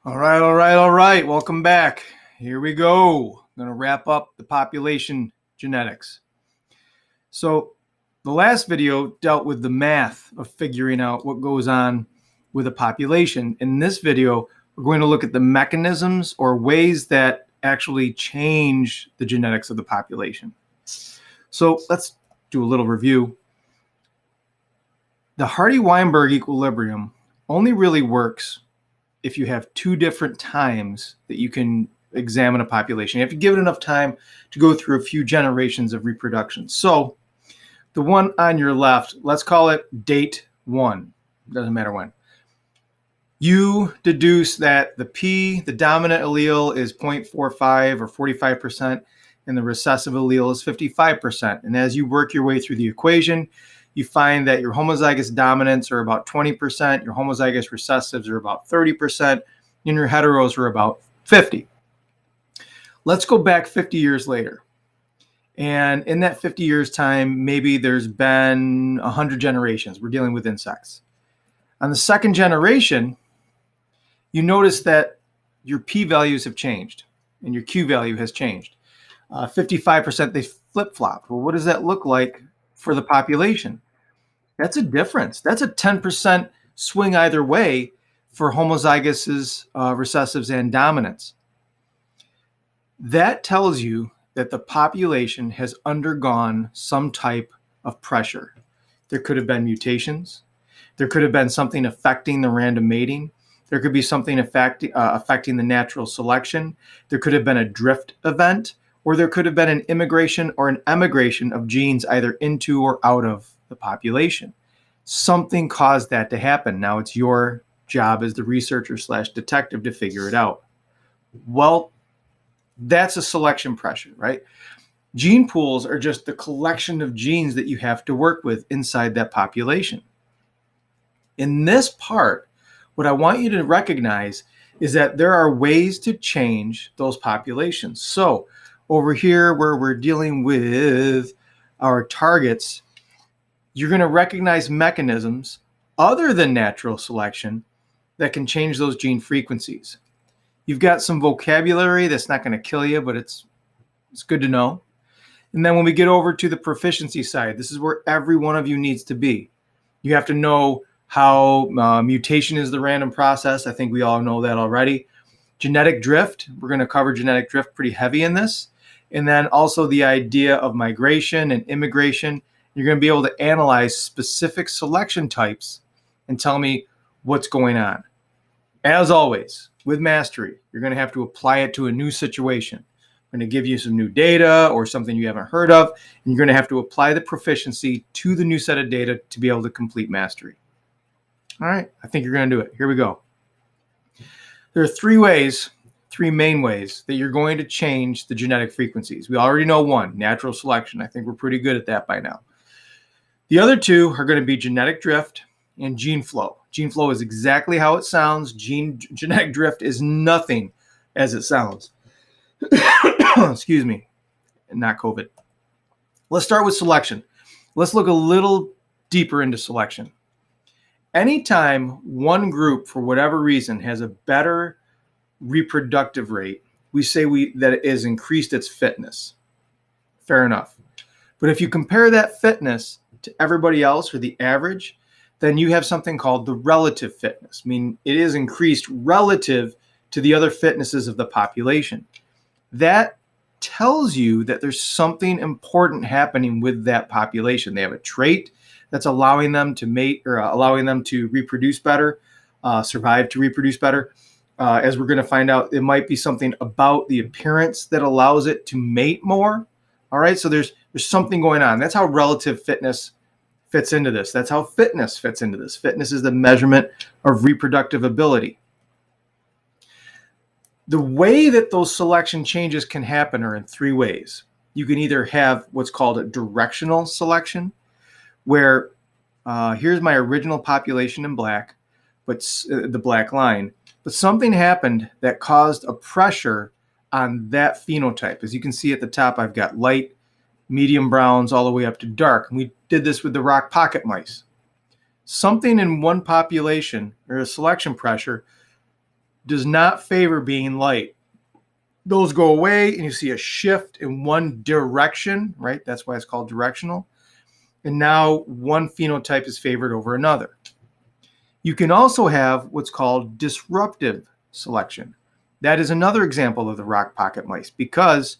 All right. Welcome back. Here we go. I'm going to wrap up the population genetics. So, the last video dealt with the math of figuring out what goes on with a population. In this video, we're going to look at the mechanisms or ways that actually change the genetics of the population. So, let's do a little review. The Hardy-Weinberg equilibrium only really works if you have two different times that you can examine a population. You have to give it enough time to go through a few generations of reproduction. So the one on your left, let's call it date 1. Doesn't matter when. You deduce that the dominant allele, is 0.45 or 45%, and the recessive allele is 55%. And as you work your way through the equation, you find that your homozygous dominants are about 20%, your homozygous recessives are about 30%, and your heteros are about 50%. Let's go back 50 years later. And in that 50 years time, maybe there's been 100 generations. We're dealing with insects. On the second generation, you notice that your p-values have changed and your q-value has changed. 55%, they flip-flopped. Well, what does that look like for the population? That's a difference. That's a 10% swing either way for homozygous, recessives, and dominants. That tells you that the population has undergone some type of pressure. There could have been mutations. There could have been something affecting the random mating. There could be something affecting the natural selection. There could have been a drift event, or there could have been an immigration or an emigration of genes either into or out of the population. Something caused that to happen. Now it's your job as the researcher / detective to figure it out. Well, that's a selection pressure, right? Gene pools are just the collection of genes that you have to work with inside that population. In this part, what I want you to recognize is that there are ways to change those populations. So over here where we're dealing with our targets, you're going to recognize mechanisms other than natural selection that can change those gene frequencies. You've got some vocabulary that's not going to kill you, but it's good to know. And then when we get over to the proficiency side, this is where every one of you needs to be. You have to know how mutation is the random process. I think we all know that already. Genetic drift, we're going to cover genetic drift pretty heavy in this. And then also the idea of migration and immigration. You're going to be able to analyze specific selection types and tell me what's going on. As always, with mastery, you're going to have to apply it to a new situation. I'm going to give you some new data or something you haven't heard of, and you're going to have to apply the proficiency to the new set of data to be able to complete mastery. All right, I think you're going to do it. Here we go. There are three main ways that you're going to change the genetic frequencies. We already know one, natural selection. I think we're pretty good at that by now. The other two are going to be genetic drift and gene flow. Gene flow is exactly how it sounds. Genetic drift is nothing as it sounds. Excuse me, not COVID. Let's start with selection. Let's look a little deeper into selection. Anytime one group, for whatever reason, has a better reproductive rate, we say that it has increased its fitness. Fair enough. But if you compare that fitness to everybody else or the average, then you have something called the relative fitness, meaning it is increased relative to the other fitnesses of the population. That tells you that there's something important happening with that population. They have a trait that's allowing them to mate or allowing them to reproduce better, survive to reproduce better. As we're going to find out, it might be something about the appearance that allows it to mate more. All right, so there's something going on. That's how relative fitness fits into this. That's how fitness fits into this. Fitness is the measurement of reproductive ability. The way that those selection changes can happen are in three ways. You can either have what's called a directional selection, where here's my original population in black, but the black line, but something happened that caused a pressure on that phenotype. As you can see at the top, I've got light, medium browns, all the way up to dark. And we did this with the rock pocket mice. Something in one population or a selection pressure does not favor being light. Those go away and you see a shift in one direction, right? That's why it's called directional. And now one phenotype is favored over another. You can also have what's called disruptive selection. That is another example of the rock pocket mice, because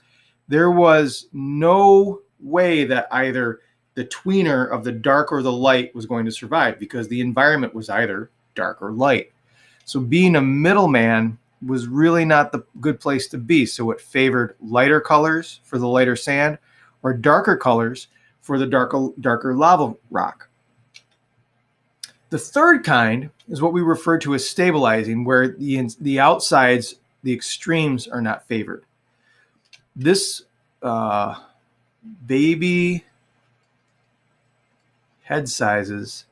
there was no way that either the tweener of the dark or the light was going to survive, because the environment was either dark or light. So being a middleman was really not the good place to be. So it favored lighter colors for the lighter sand, or darker colors for the darker lava rock. The third kind is what we refer to as stabilizing, where the outsides, the extremes, are not favored. This baby head sizes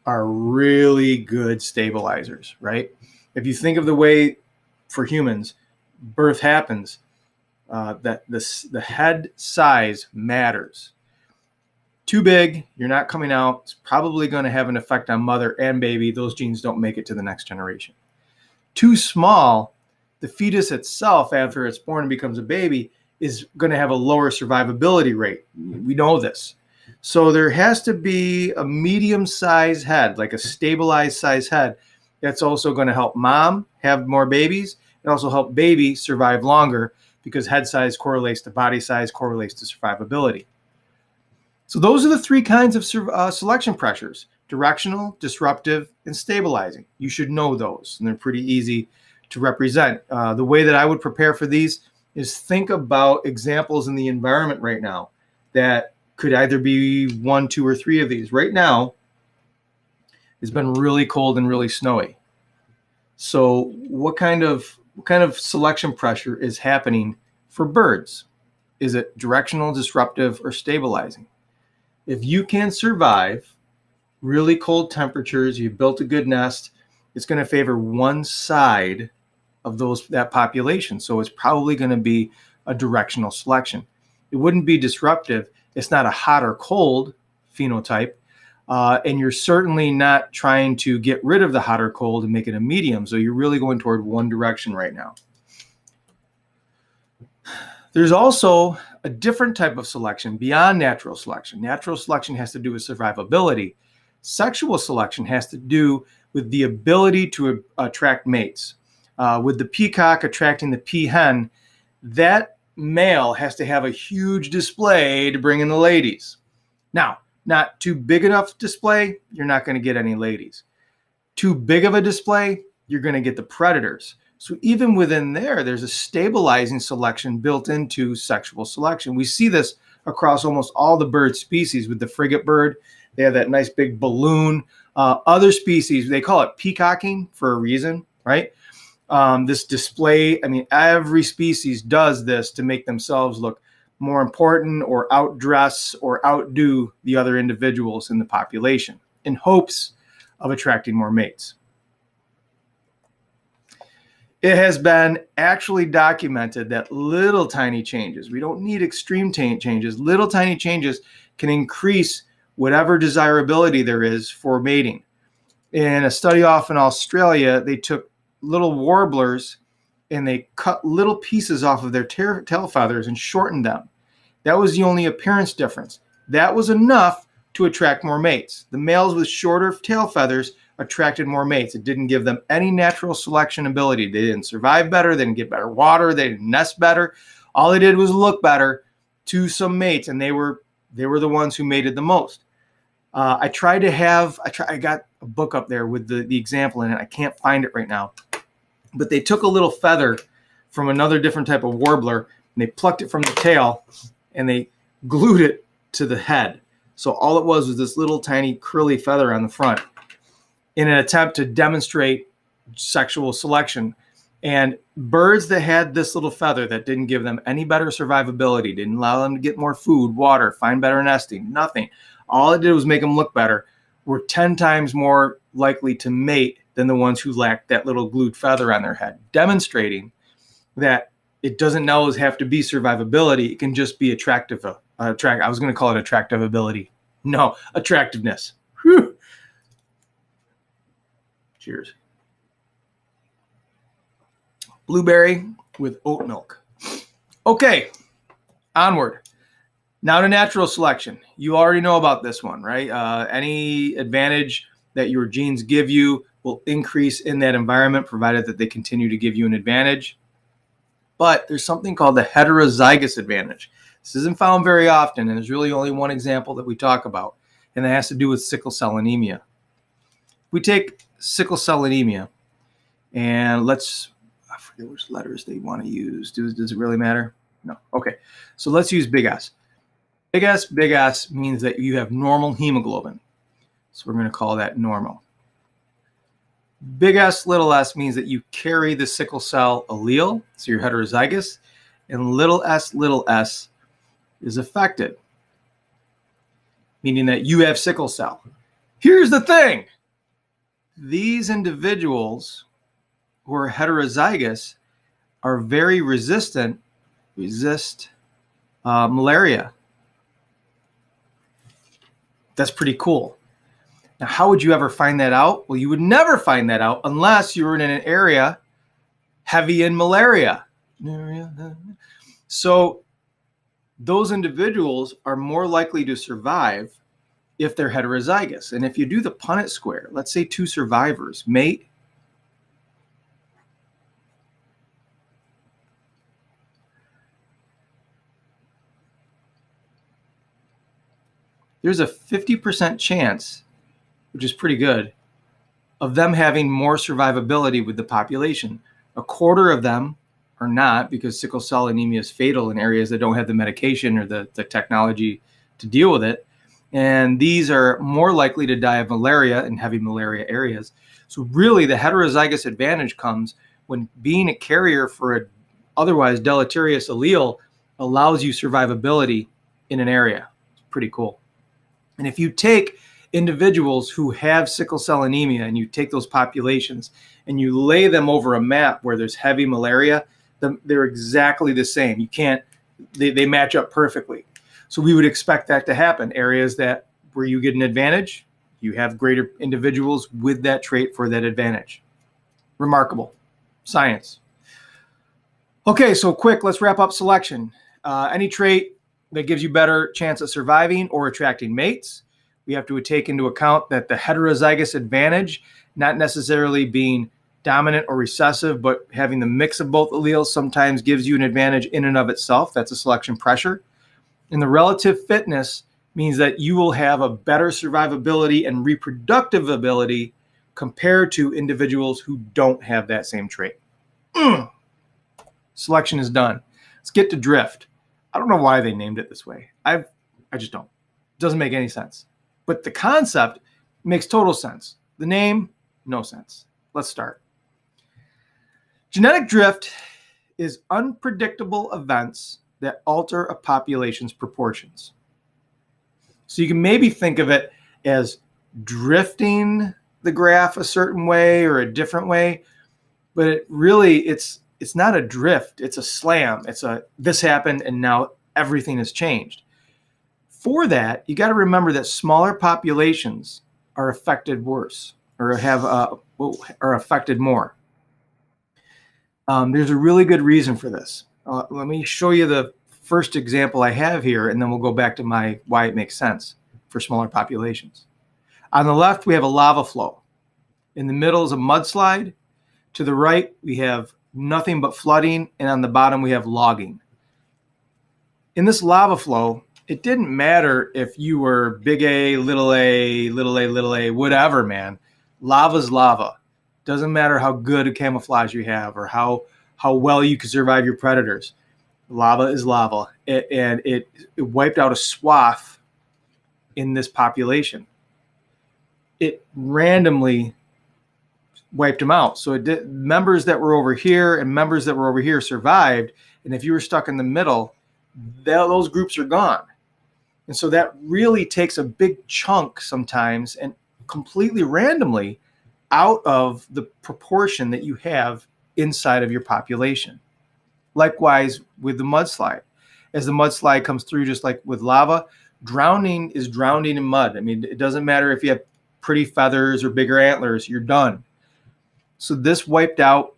are really good stabilizers, right? If you think of the way for humans birth happens, that the head size matters. Too big, you're not coming out. It's probably going to have an effect on mother and baby. Those genes don't make it to the next generation. Too small, the fetus itself, after it's born and becomes a baby, is going to have a lower survivability rate. We know this. So there has to be a medium-sized head, like a stabilized size head, that's also going to help mom have more babies and also help baby survive longer, because head size correlates to body size, correlates to survivability. So those are the three kinds of selection pressures: directional, disruptive, and stabilizing. You should know those, and they're pretty easy to represent. The way that I would prepare for these is think about examples in the environment right now that could either be 1, 2, or 3 of these. Right now, it's been really cold and really snowy. So what kind of selection pressure is happening for birds? Is it directional, disruptive, or stabilizing? If you can survive really cold temperatures, you've built a good nest, it's going to favor one side of that population. So it's probably going to be a directional selection. It wouldn't be disruptive. It's not a hot or cold phenotype. And you're certainly not trying to get rid of the hot or cold and make it a medium. So you're really going toward one direction right now. There's also a different type of selection beyond natural selection. Natural selection has to do with survivability. Sexual selection has to do with the ability to attract mates. With the peacock attracting the peahen, that male has to have a huge display to bring in the ladies. Now, not too big enough display, you're not going to get any ladies. Too big of a display, you're going to get the predators. So even within there's a stabilizing selection built into sexual selection. We see this across almost all the bird species. With the frigate bird, they have that nice big balloon. Other species, they call it peacocking for a reason, right? This display, I mean, every species does this to make themselves look more important or outdress or outdo the other individuals in the population in hopes of attracting more mates. It has been actually documented that little tiny changes, we don't need extreme changes, little tiny changes can increase whatever desirability there is for mating. In a study off in Australia, they took little warblers and they cut little pieces off of their tail feathers and shortened them. That was the only appearance difference. That was enough to attract more mates. The males with shorter tail feathers attracted more mates. It didn't give them any natural selection ability. They didn't survive better. They didn't get better water. They didn't nest better. All they did was look better to some mates, and they were the ones who mated the most. I got a book up there with the example in it. I can't find it right now. But they took a little feather from another different type of warbler, and they plucked it from the tail, and they glued it to the head. So all it was this little tiny curly feather on the front in an attempt to demonstrate sexual selection. And birds that had this little feather that didn't give them any better survivability, didn't allow them to get more food, water, find better nesting, nothing. All it did was make them look better, were 10 times more likely to mate than the ones who lacked that little glued feather on their head, demonstrating that it doesn't always have to be survivability. It can just be attractive. I was going to call it attractive ability. No, attractiveness. Whew. Cheers. Blueberry with oat milk. Okay, onward. Now to natural selection. You already know about this one, right? Any advantage that your genes give you will increase in that environment, provided that they continue to give you an advantage. But there's something called the heterozygous advantage. This isn't found very often, and there's really only one example that we talk about, and that has to do with sickle cell anemia. We take sickle cell anemia, and I forget which letters they want to use. Does it really matter? No. Okay. So let's use big S. Big S means that you have normal hemoglobin. So we're going to call that normal. Big S, little s means that you carry the sickle cell allele, so you're heterozygous, and little s is affected, meaning that you have sickle cell. Here's the thing. These individuals who are heterozygous are very resist malaria. That's pretty cool. Now, how would you ever find that out? Well, you would never find that out unless you were in an area heavy in malaria. So those individuals are more likely to survive if they're heterozygous. And if you do the Punnett square, let's say two survivors mate, there's a 50% chance, which is pretty good, of them having more survivability with the population. A quarter of them are not, because sickle cell anemia is fatal in areas that don't have the medication or the technology to deal with it. And these are more likely to die of malaria in heavy malaria areas. So really the heterozygous advantage comes when being a carrier for an otherwise deleterious allele allows you survivability in an area. It's pretty cool. And if you take individuals who have sickle cell anemia and you take those populations and you lay them over a map where there's heavy malaria, they're exactly the same. You can't, they match up perfectly. So we would expect that to happen. Areas where you get an advantage, you have greater individuals with that trait for that advantage. Remarkable. Science. Okay, so quick, let's wrap up selection. Any trait that gives you better chance of surviving or attracting mates. We have to take into account that the heterozygous advantage, not necessarily being dominant or recessive, but having the mix of both alleles sometimes gives you an advantage in and of itself. That's a selection pressure. And the relative fitness means that you will have a better survivability and reproductive ability compared to individuals who don't have that same trait. Selection is done. Let's get to drift. I don't know why they named it this way. I just don't. It doesn't make any sense. But the concept makes total sense. The name, no sense. Let's start. Genetic drift is unpredictable events that alter a population's proportions. So you can maybe think of it as drifting the graph a certain way or a different way, but it's not a drift, it's a slam. This happened and now everything has changed. For that, you got to remember that smaller populations are affected worse or are affected more. There's a really good reason for this. Let me show you the first example I have here, and then we'll go back to why it makes sense for smaller populations. On the left, we have a lava flow. In the middle is a mudslide. To the right, we have nothing but flooding, and on the bottom, we have logging. In this lava flow, it didn't matter if you were big A, little a, little a, whatever, man. Lava's lava. Doesn't matter how good a camouflage you have or how well you can survive your predators. Lava is lava. And it wiped out a swath in this population. It randomly wiped them out. So members that were over here and members that were over here survived. And if you were stuck in the middle, those groups are gone. And so that really takes a big chunk sometimes and completely randomly out of the proportion that you have inside of your population. Likewise with the mudslide. As the mudslide comes through, just like with lava, drowning is drowning in mud. I mean, it doesn't matter if you have pretty feathers or bigger antlers, you're done. So this wiped out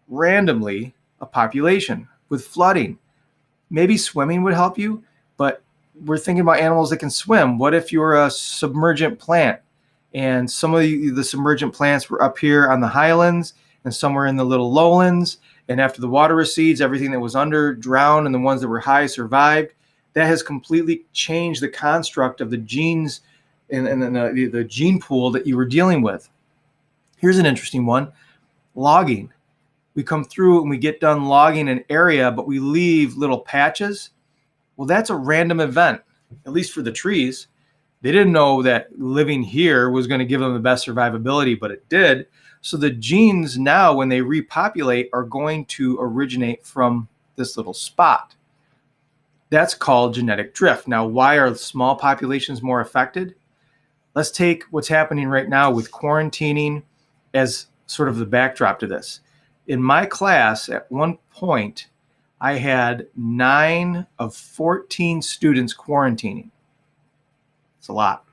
randomly a population with flooding. Maybe swimming would help you, but we're thinking about animals that can swim. What if you're a submergent plant and some of the submergent plants were up here on the highlands and some were in the little lowlands, and after the water recedes, everything that was under drowned and the ones that were high survived? That has completely changed the construct of the genes and the gene pool that you were dealing with. Here's an interesting one: logging. We come through and we get done logging an area, but we leave little patches. Well, that's a random event, at least for the trees. They didn't know that living here was going to give them the best survivability, but it did. So the genes now, when they repopulate, are going to originate from this little spot. That's called genetic drift. Now, why are small populations more affected? Let's take what's happening right now with quarantining as sort of the backdrop to this. In my class, at one point, I had 9 of 14 students quarantining. It's a lot.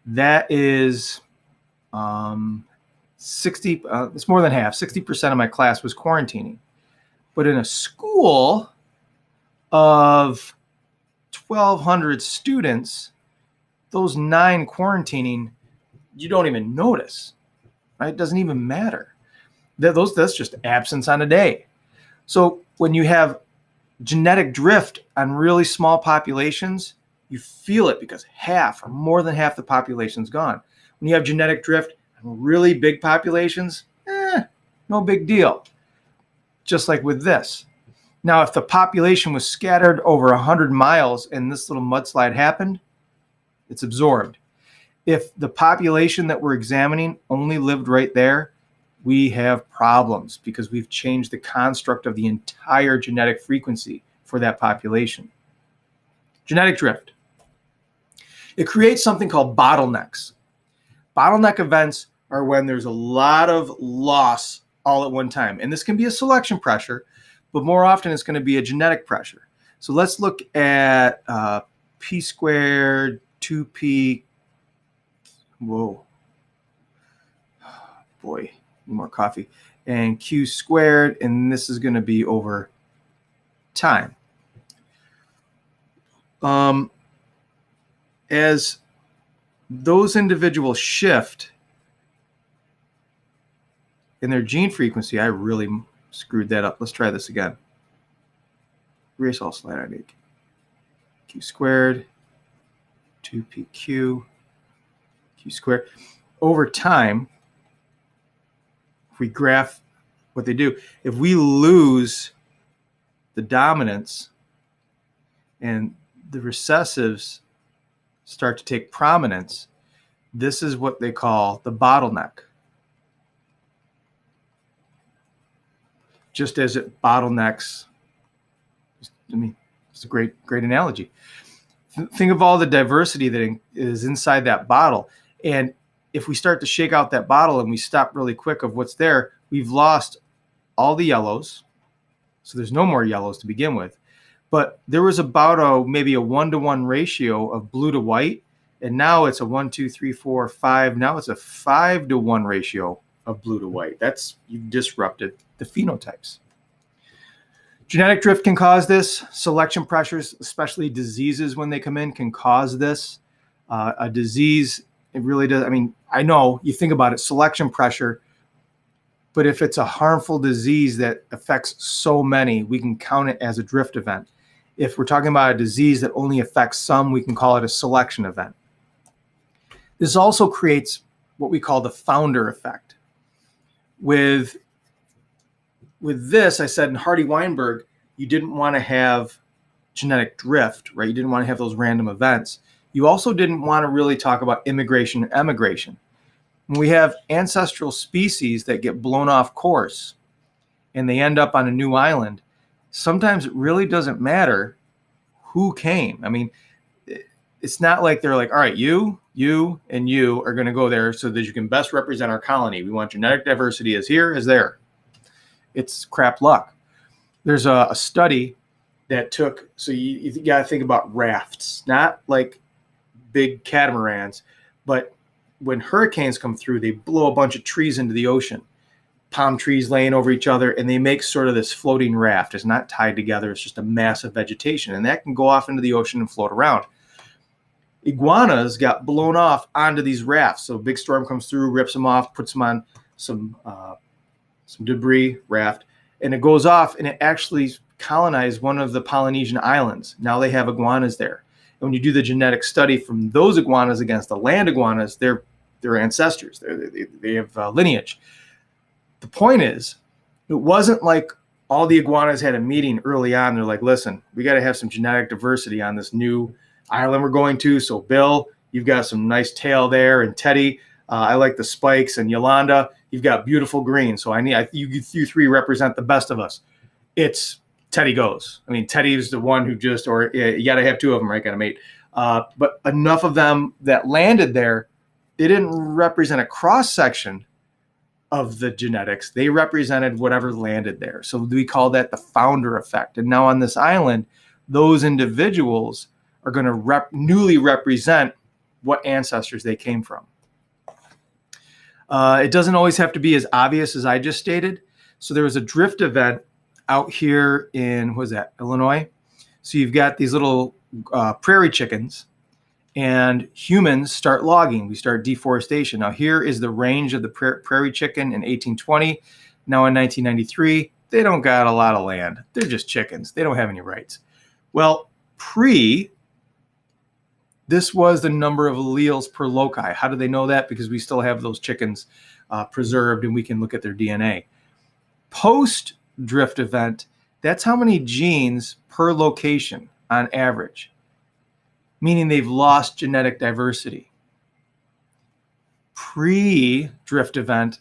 That is 60, it's more than half. 60% of my class was quarantining. But in a school of 1,200 students, those 9 quarantining, you don't even notice, right? It doesn't even matter. That's just absence on a day. So when you have genetic drift on really small populations, you feel it because half or more than half the population's gone. When you have genetic drift on really big populations, no big deal. Just like with this. Now, if the population was scattered over 100 miles and this little mudslide happened, it's absorbed. If the population that we're examining only lived right there, we have problems because we've changed the construct of the entire genetic frequency for that population. Genetic drift. It creates something called bottlenecks. Bottleneck events are when there's a lot of loss all at one time. And this can be a selection pressure, but more often it's going to be a genetic pressure. So let's look at p squared, 2p. Whoa. Boy, need more coffee. And q squared, and this is going to be over time. As those individuals shift in their gene frequency, I really screwed that up. Let's try this again. Erase all slide I make. Q squared, 2pq, q squared. Over time, if we graph what they do, if we lose the dominance and the recessives start to take prominence, this is what they call the bottleneck. Just as it bottlenecks, I mean, it's a great analogy. Think of all the diversity that is inside that bottle. And if we start to shake out that bottle and we stop really quick of what's there, we've lost all the yellows. So there's no more yellows to begin with. But there was about maybe a 1-to-1 ratio of blue to white. And now it's a 1, 2, 3, 4, 5. Now it's a 5-to-1 ratio of blue to white. You've disrupted the phenotypes. Genetic drift can cause this. Selection pressures, especially diseases when they come in, can cause this. A disease, it really does. I mean, I know you think about it, selection pressure, but if it's a harmful disease that affects so many, we can count it as a drift event. If we're talking about a disease that only affects some, we can call it a selection event. This also creates what we call the founder effect. With this, I said in Hardy-Weinberg, you didn't want to have genetic drift, right? You didn't want to have those random events. You also didn't want to really talk about immigration and emigration. When we have ancestral species that get blown off course and they end up on a new island, sometimes it really doesn't matter who came. I mean, it's not like they're like, all right, you, and you are going to go there so that you can best represent our colony. We want genetic diversity as here as there. It's crap luck. There's a study that took, so you got to think about rafts, not like big catamarans, but when hurricanes come through, they blow a bunch of trees into the ocean. palm trees laying over each other, and they make sort of this floating raft. It's not tied together. It's just a mass of vegetation, and that can go off into the ocean and float around. Iguanas got blown off onto these rafts. So a big storm comes through, rips them off, puts them on some debris raft, and it goes off, and it actually colonized one of the Polynesian islands. Now they have iguanas there. And when you do the genetic study from those iguanas against the land iguanas, they're ancestors. They have lineage. The point is, it wasn't like all the iguanas had a meeting early on. They're like, listen, we got to have some genetic diversity on this new island we're going to. So Bill, you've got some nice tail there, and Teddy, I like the spikes, and Yolanda, you've got beautiful green. So you three represent the best of us. It's Teddy goes. I mean, Teddy's the one who just, or you got to have two of them, right? Got to mate. But enough of them that landed there, they didn't represent a cross section of the genetics. They represented whatever landed there. So we call that the founder effect. And now on this island, those individuals are going to newly represent what ancestors they came from. It doesn't always have to be as obvious as I just stated. So there was a drift event out here in, what was that, Illinois? So you've got these little prairie chickens, and humans start logging. We start deforestation. Now here is the range of the prairie chicken in 1820. Now in 1993, they don't got a lot of land. They're just chickens. They don't have any rights. Well, this was the number of alleles per loci. How do they know that? Because we still have those chickens preserved, and we can look at their DNA. Post drift event, that's how many genes per location on average, meaning they've lost genetic diversity. Pre-drift event,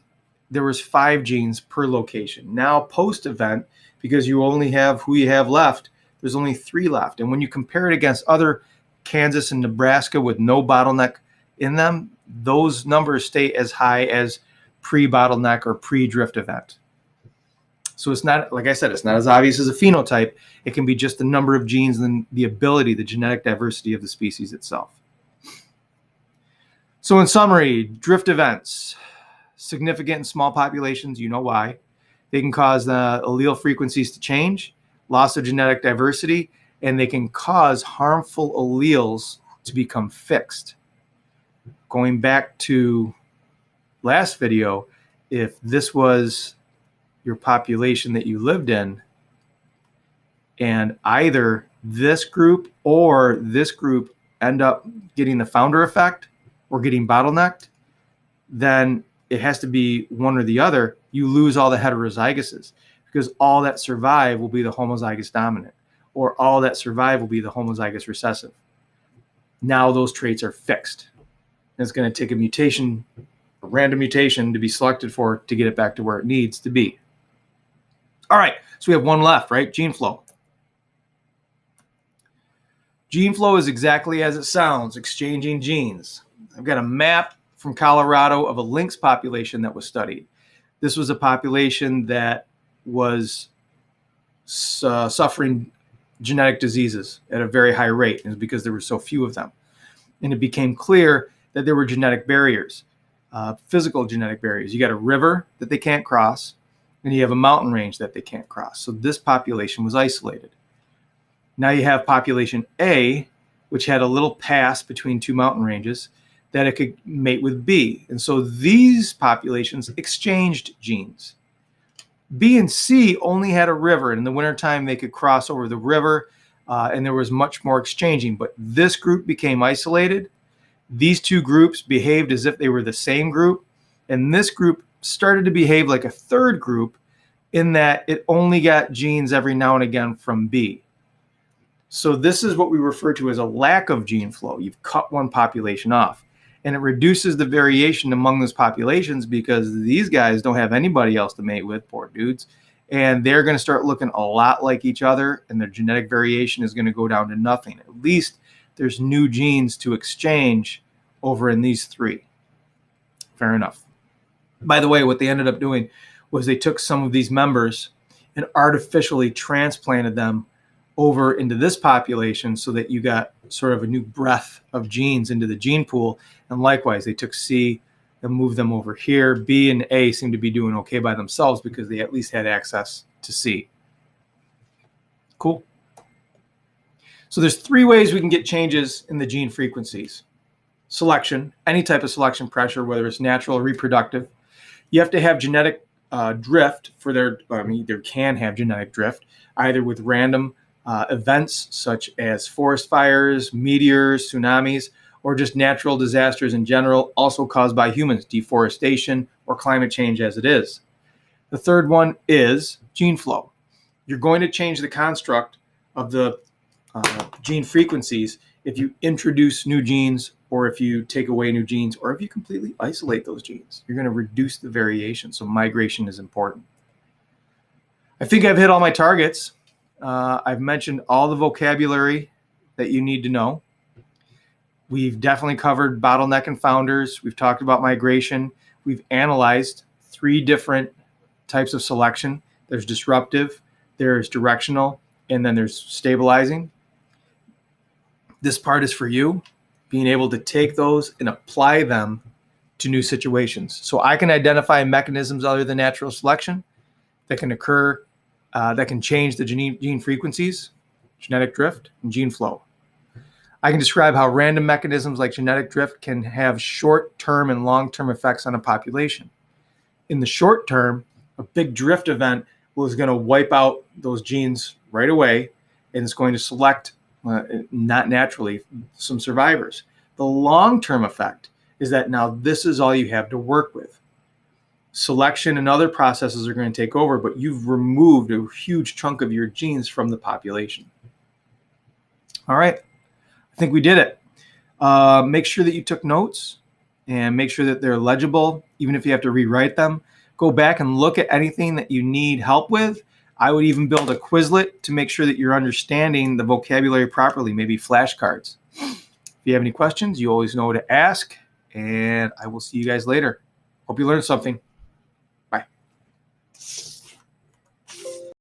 there was 5 genes per location. Now post-event, because you only have who you have left, there's only 3 left. And when you compare it against other Kansas and Nebraska with no bottleneck in them, those numbers stay as high as pre-bottleneck or pre-drift event. So it's not, like I said, it's not as obvious as a phenotype. It can be just the number of genes and the ability, the genetic diversity of the species itself. So in summary, drift events, significant in small populations, you know why. They can cause the allele frequencies to change, loss of genetic diversity, and they can cause harmful alleles to become fixed. Going back to last video, if this was your population that you lived in, and either this group or this group end up getting the founder effect or getting bottlenecked, then it has to be one or the other. You lose all the heterozygouses, because all that survive will be the homozygous dominant, or all that survive will be the homozygous recessive. Now those traits are fixed. And it's going to take a mutation, a random mutation, to be selected for to get it back to where it needs to be. All right, so we have one left, right? Gene flow. Gene flow is exactly as it sounds, exchanging genes. I've got a map from Colorado of a lynx population that was studied. This was a population that was suffering genetic diseases at a very high rate, and it's because there were so few of them. And it became clear that there were genetic barriers, physical genetic barriers. You got a river that they can't cross, and you have a mountain range that they can't cross. So this population was isolated. Now you have population A, which had a little pass between 2 mountain ranges that it could mate with B. And so these populations exchanged genes. B and C only had a river, and in the wintertime they could cross over the river, and there was much more exchanging. But this group became isolated. These 2 groups behaved as if they were the same group, and this group started to behave like a third group in that it only got genes every now and again from B. So this is what we refer to as a lack of gene flow. You've cut one population off, and it reduces the variation among those populations because these guys don't have anybody else to mate with, poor dudes, and they're going to start looking a lot like each other, and their genetic variation is going to go down to nothing. At least there's new genes to exchange over in these 3. Fair enough. By the way, what they ended up doing was they took some of these members and artificially transplanted them over into this population so that you got sort of a new breath of genes into the gene pool. And likewise, they took C and move them over here. B and A seem to be doing okay by themselves because they at least had access to C. Cool. So there's 3 ways we can get changes in the gene frequencies. Selection, any type of selection pressure, whether it's natural or reproductive. You have to have genetic drift for their, either can have genetic drift, either with random events such as forest fires, meteors, tsunamis, or just natural disasters in general, also caused by humans, deforestation, or climate change as it is. The third one is gene flow. You're going to change the construct of the gene frequencies if you introduce new genes, or if you take away new genes, or if you completely isolate those genes. You're going to reduce the variation, so migration is important. I think I've hit all my targets. I've mentioned all the vocabulary that you need to know. We've definitely covered bottleneck and founders. We've talked about migration. We've analyzed 3 different types of selection. There's disruptive, there's directional, and then there's stabilizing. This part is for you, being able to take those and apply them to new situations. So I can identify mechanisms other than natural selection that can occur, that can change the gene frequencies, genetic drift, and gene flow. I can describe how random mechanisms like genetic drift can have short-term and long-term effects on a population. In the short term, a big drift event is going to wipe out those genes right away, and it's going to select, not naturally, some survivors. The long-term effect is that now this is all you have to work with. Selection and other processes are going to take over, but you've removed a huge chunk of your genes from the population. All right. I think we did it. Make sure that you took notes and make sure that they're legible, even if you have to rewrite them. Go back and look at anything that you need help with. I would even build a Quizlet to make sure that you're understanding the vocabulary properly, maybe flashcards. If you have any questions, you always know to ask, and I will see you guys later. Hope you learned something. Bye.